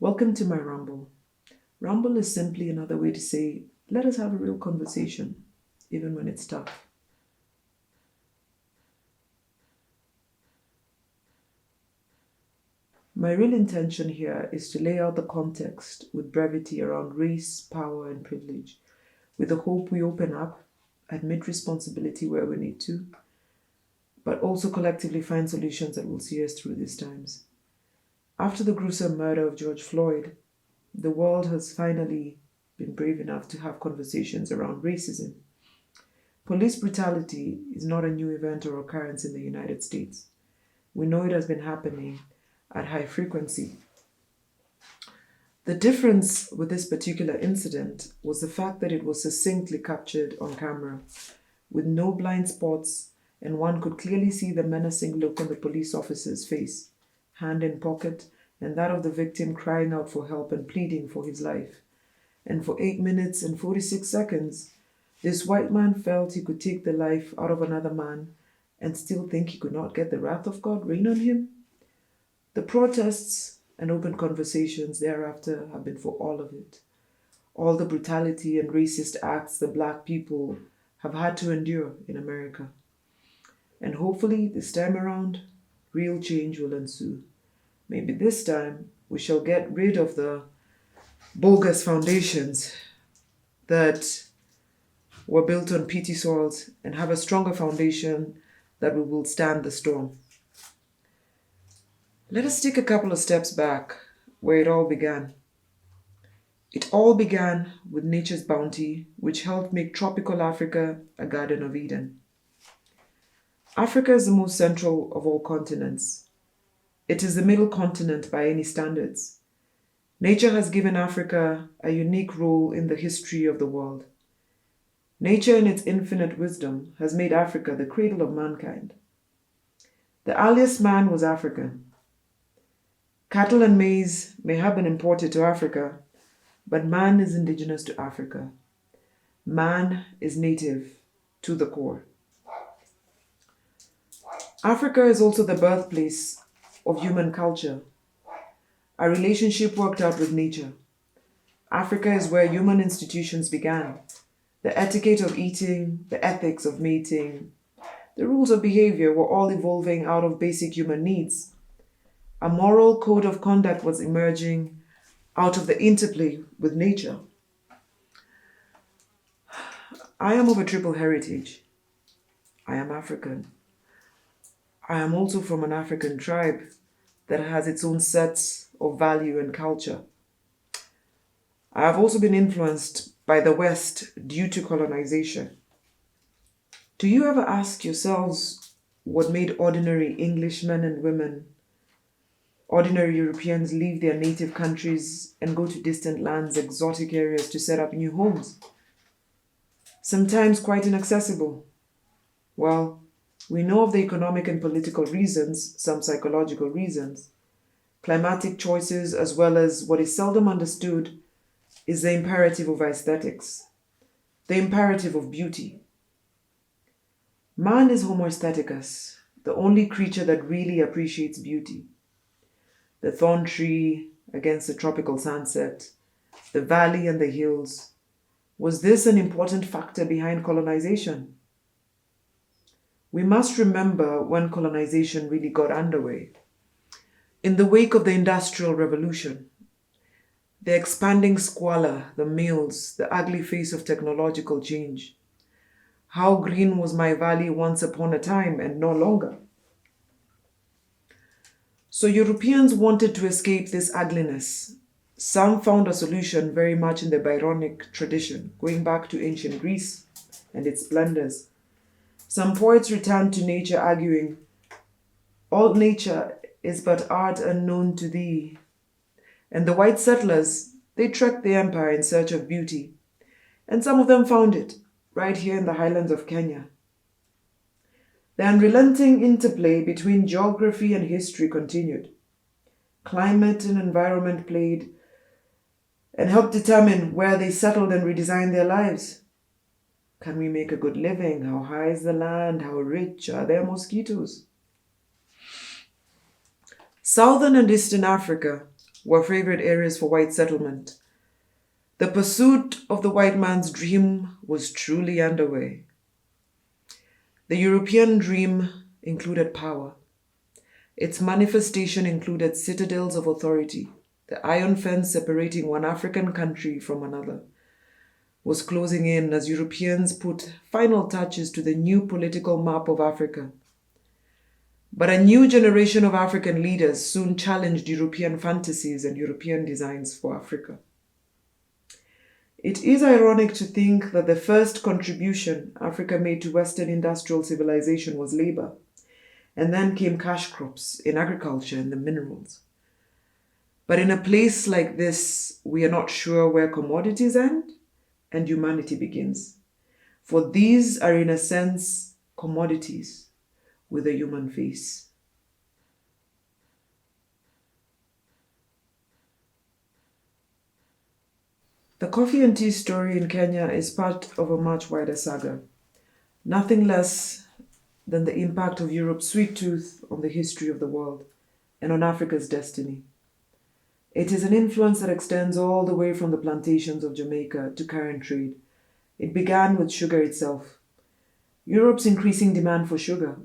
Welcome to my Rumble. Rumble is simply another way to say, let us have a real conversation, even when it's tough. My real intention here is to lay out the context with brevity around race, power, and privilege, with the hope we open up, admit responsibility where we need to, but also collectively find solutions that will see us through these times. After the gruesome murder of George Floyd, the world has finally been brave enough to have conversations around racism. Police brutality is not a new event or occurrence in the United States. We know it has been happening at high frequency. The difference with this particular incident was the fact that it was succinctly captured on camera, with no blind spots, and one could clearly see the menacing look on the police officer's face, hand in pocket, and that of the victim crying out for help and pleading for his life. And for 8 minutes and 46 seconds, this white man felt he could take the life out of another man and still think he could not get the wrath of God rain on him. The protests and open conversations thereafter have been for all of it. All the brutality and racist acts the black people have had to endure in America. And hopefully, this time around, real change will ensue. Maybe this time we shall get rid of the bogus foundations that were built on peaty soils and have a stronger foundation that will stand the storm. Let us take a couple of steps back where it all began. It all began with nature's bounty, which helped make tropical Africa a Garden of Eden. Africa is the most central of all continents. It is the middle continent by any standards. Nature has given Africa a unique role in the history of the world. Nature, in its infinite wisdom, has made Africa the cradle of mankind. The earliest man was African. Cattle and maize may have been imported to Africa, but man is indigenous to Africa. Man is native to the core. Africa is also the birthplace of human culture, a relationship worked out with nature. Africa is where human institutions began. The etiquette of eating, the ethics of mating, the rules of behavior were all evolving out of basic human needs. A moral code of conduct was emerging out of the interplay with nature. I am of a triple heritage. I am African. I am also from an African tribe that has its own sets of value and culture. I have also been influenced by the West due to colonization. Do you ever ask yourselves what made ordinary Englishmen and women, ordinary Europeans, leave their native countries and go to distant lands, exotic areas to set up new homes? Sometimes quite inaccessible. Well, we know of the economic and political reasons, some psychological reasons, climatic choices, as well as what is seldom understood is the imperative of aesthetics, the imperative of beauty. Man is Homo aestheticus, the only creature that really appreciates beauty. The thorn tree against the tropical sunset, the valley and the hills. Was this an important factor behind colonization? We must remember when colonization really got underway. In the wake of the Industrial Revolution, the expanding squalor, the mills, the ugly face of technological change. How green was my valley once upon a time and no longer? So Europeans wanted to escape this ugliness. Some found a solution very much in the Byronic tradition, going back to ancient Greece and its splendors. Some poets returned to nature arguing, all nature is but art unknown to thee. And the white settlers, they trekked the empire in search of beauty. And some of them found it, right here in the highlands of Kenya. The unrelenting interplay between geography and history continued. Climate and environment played and helped determine where they settled and redesigned their lives. Can we make a good living? How high is the land? How rich are their mosquitoes? Southern and Eastern Africa were favorite areas for white settlement. The pursuit of the white man's dream was truly underway. The European dream included power. Its manifestation included citadels of authority. The iron fence separating one African country from another was closing in as Europeans put final touches to the new political map of Africa. But a new generation of African leaders soon challenged European fantasies and European designs for Africa. It is ironic to think that the first contribution Africa made to Western industrial civilization was labor, and then came cash crops in agriculture and the minerals. But in a place like this, we are not sure where commodities end and humanity begins. For these are, in a sense, commodities with a human face. The coffee and tea story in Kenya is part of a much wider saga, nothing less than the impact of Europe's sweet tooth on the history of the world and on Africa's destiny. It is an influence that extends all the way from the plantations of Jamaica to current trade. It began with sugar itself. Europe's increasing demand for sugar,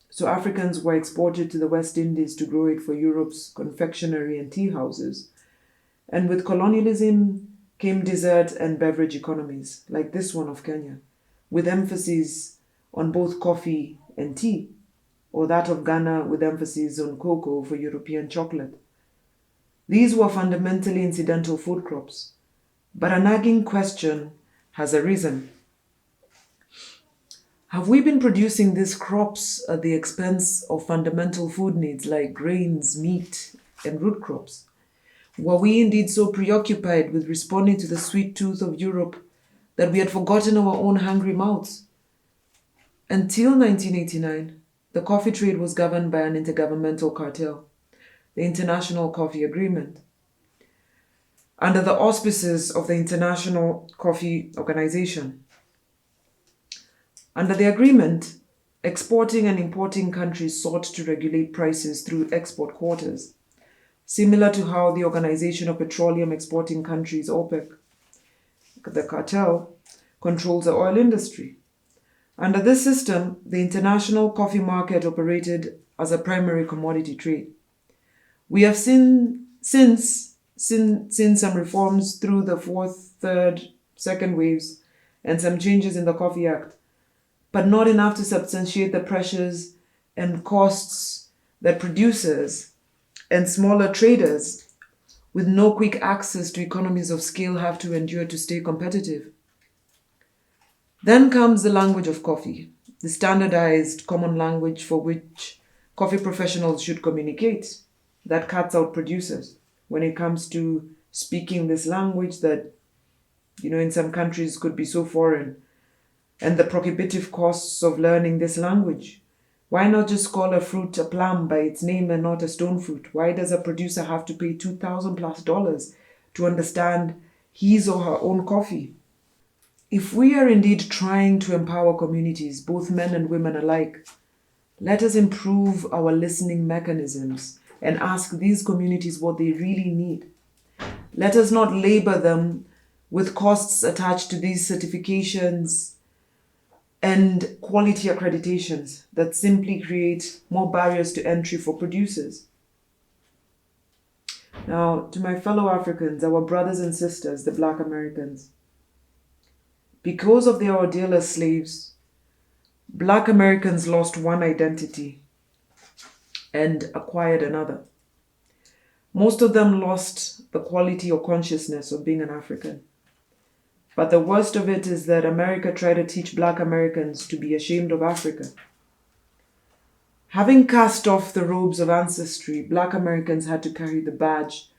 so Africans were exported to the West Indies to grow it for Europe's confectionery and tea houses. And with colonialism came dessert and beverage economies, like this one of Kenya, with emphasis on both coffee and tea, or that of Ghana with emphasis on cocoa for European chocolate. These were fundamentally incidental food crops, but a nagging question has arisen. Have we been producing these crops at the expense of fundamental food needs like grains, meat, and root crops? Were we indeed so preoccupied with responding to the sweet tooth of Europe that we had forgotten our own hungry mouths? Until 1989, the coffee trade was governed by an intergovernmental cartel, the International Coffee Agreement. Under the auspices of the International Coffee Organization. Under the agreement, exporting and importing countries sought to regulate prices through export quotas, similar to how the Organization of Petroleum Exporting Countries, OPEC, the cartel, controls the oil industry. Under this system, the international coffee market operated as a primary commodity trade. We have seen some reforms through the fourth, third, second waves and some changes in the Coffee Act, but not enough to substantiate the pressures and costs that producers and smaller traders with no quick access to economies of scale have to endure to stay competitive. Then comes the language of coffee, the standardized common language for which coffee professionals should communicate, that cuts out producers when it comes to speaking this language that, in some countries could be so foreign, and the prohibitive costs of learning this language. Why not just call a fruit a plum by its name and not a stone fruit? Why does a producer have to pay $2,000+ to understand his or her own coffee? If we are indeed trying to empower communities, both men and women alike, let us improve our listening mechanisms and ask these communities what they really need. Let us not labor them with costs attached to these certifications and quality accreditations that simply create more barriers to entry for producers. Now, to my fellow Africans, our brothers and sisters, the Black Americans, because of their ordeal as slaves, Black Americans lost one identity and acquired another. Most of them lost the quality or consciousness of being an African. But the worst of it is that America tried to teach Black Americans to be ashamed of Africa. Having cast off the robes of ancestry, Black Americans had to carry the badge,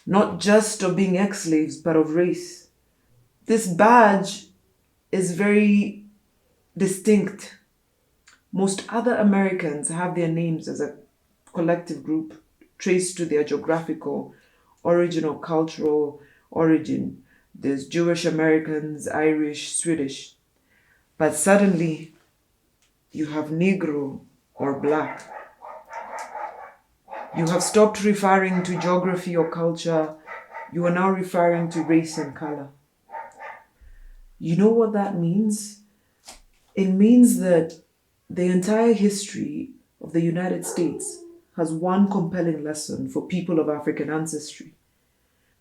not just of being ex-slaves, but of race. This badge is very distinct. Most other Americans have their names as a collective group traced to their geographical origin or cultural origin. There's Jewish Americans, Irish, Swedish. But suddenly, you have Negro or Black. You have stopped referring to geography or culture. You are now referring to race and color. You know what that means? It means that the entire history of the United States has one compelling lesson for people of African ancestry.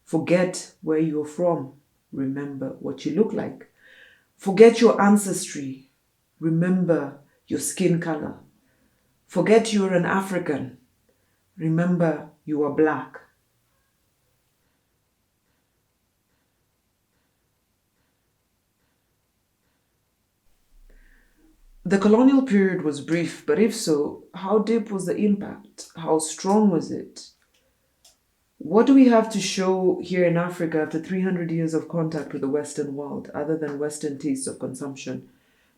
Forget where you're from. Remember what you look like. Forget your ancestry. Remember your skin color. Forget you're an African. Remember you are black. The colonial period was brief, but if so, how deep was the impact? How strong was it? What do we have to show here in Africa after 300 years of contact with the Western world, other than Western tastes of consumption?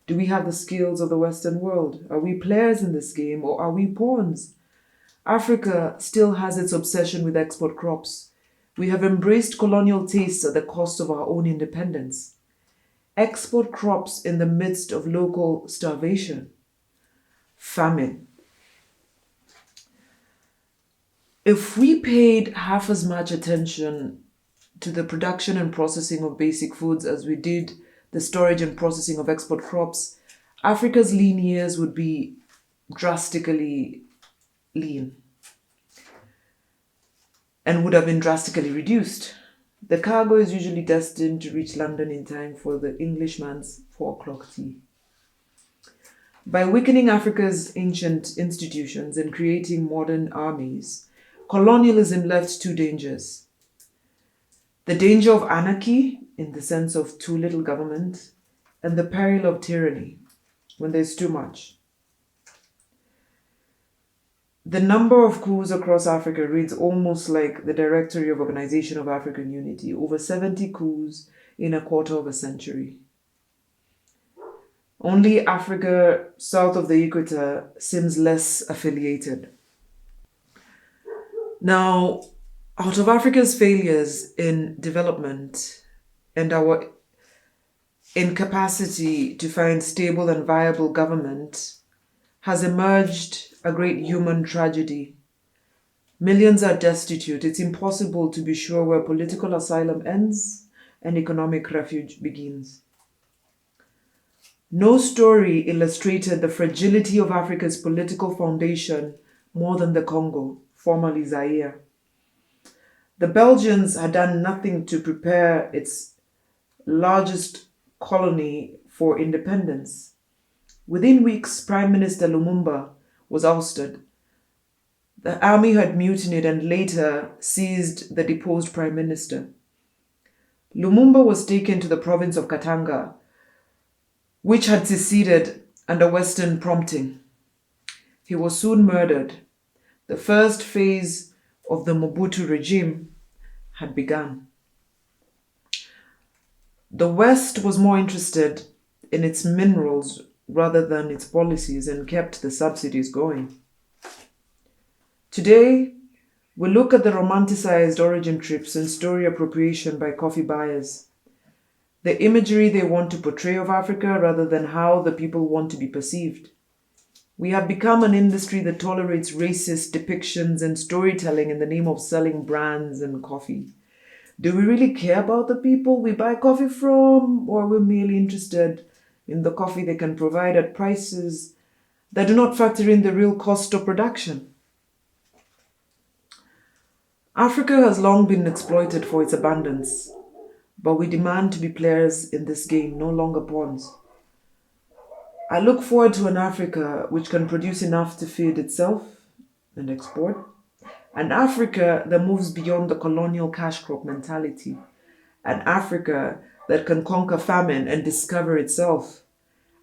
Do we have the skills of the Western world? Are we players in this game or are we pawns? Africa still has its obsession with export crops. We have embraced colonial tastes at the cost of our own independence. Export crops in the midst of local starvation, famine. If we paid half as much attention to the production and processing of basic foods as we did the storage and processing of export crops, Africa's lean years would be drastically lean and would have been drastically reduced. The cargo is usually destined to reach London in time for the Englishman's 4 o'clock tea. By weakening Africa's ancient institutions and creating modern armies, colonialism left two dangers. The danger of anarchy, in the sense of too little government, and the peril of tyranny, when there's too much. The number of coups across Africa reads almost like the Directory of Organization of African Unity, over 70 coups in a quarter of a century. Only Africa south of the equator seems less affiliated. Now, out of Africa's failures in development and our incapacity to find stable and viable government has emerged a great human tragedy. Millions are destitute. It's impossible to be sure where political asylum ends and economic refuge begins. No story illustrated the fragility of Africa's political foundation more than the Congo, formerly Zaire. The Belgians had done nothing to prepare its largest colony for independence. Within weeks, Prime Minister Lumumba was ousted. The army had mutinied and later seized the deposed prime minister. Lumumba was taken to the province of Katanga, which had seceded under Western prompting. He was soon murdered. The first phase of the Mobutu regime had begun. The West was more interested in its minerals rather than its policies and kept the subsidies going. Today, we look at the romanticized origin trips and story appropriation by coffee buyers, the imagery they want to portray of Africa rather than how the people want to be perceived. We have become an industry that tolerates racist depictions and storytelling in the name of selling brands and coffee. Do we really care about the people we buy coffee from, or are we merely interested in the coffee they can provide at prices that do not factor in the real cost of production? Africa has long been exploited for its abundance, but we demand to be players in this game, no longer pawns. I look forward to an Africa which can produce enough to feed itself and export, an Africa that moves beyond the colonial cash crop mentality, an Africa that can conquer famine and discover itself,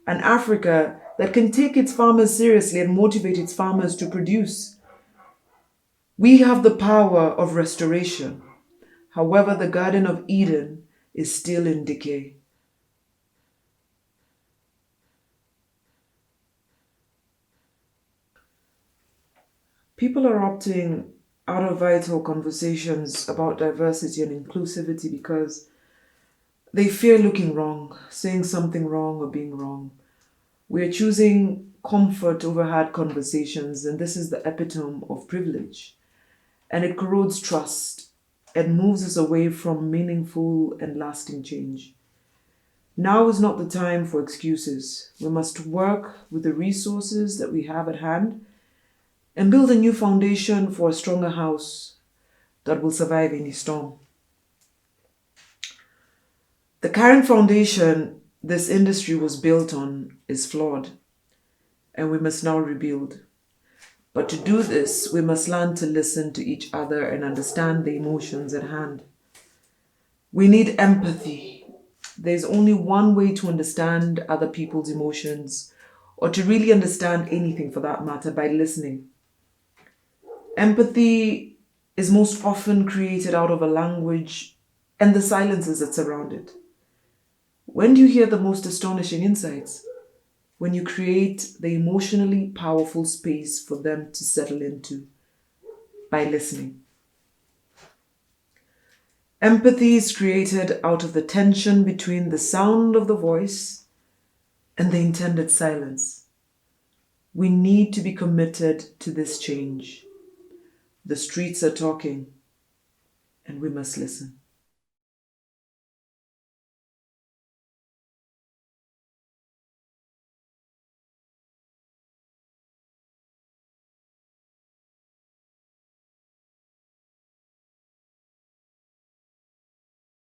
an Africa that can take its farmers seriously and motivate its farmers to produce. We have the power of restoration. However, the Garden of Eden is still in decay. People are opting out of vital conversations about diversity and inclusivity because they fear looking wrong, saying something wrong, or being wrong. We are choosing comfort over hard conversations, and this is the epitome of privilege. and it corrodes trust and moves us away from meaningful and lasting change. Now is not the time for excuses. We must work with the resources that we have at hand and build a new foundation for a stronger house that will survive any storm. The current foundation this industry was built on is flawed, and we must now rebuild. But to do this, we must learn to listen to each other and understand the emotions at hand. We need empathy. There's only one way to understand other people's emotions, or to really understand anything for that matter, by listening. Empathy is most often created out of a language and the silences that surround it. When do you hear the most astonishing insights? When you create the emotionally powerful space for them to settle into by listening. Empathy is created out of the tension between the sound of the voice and the intended silence. We need to be committed to this change. The streets are talking, and we must listen.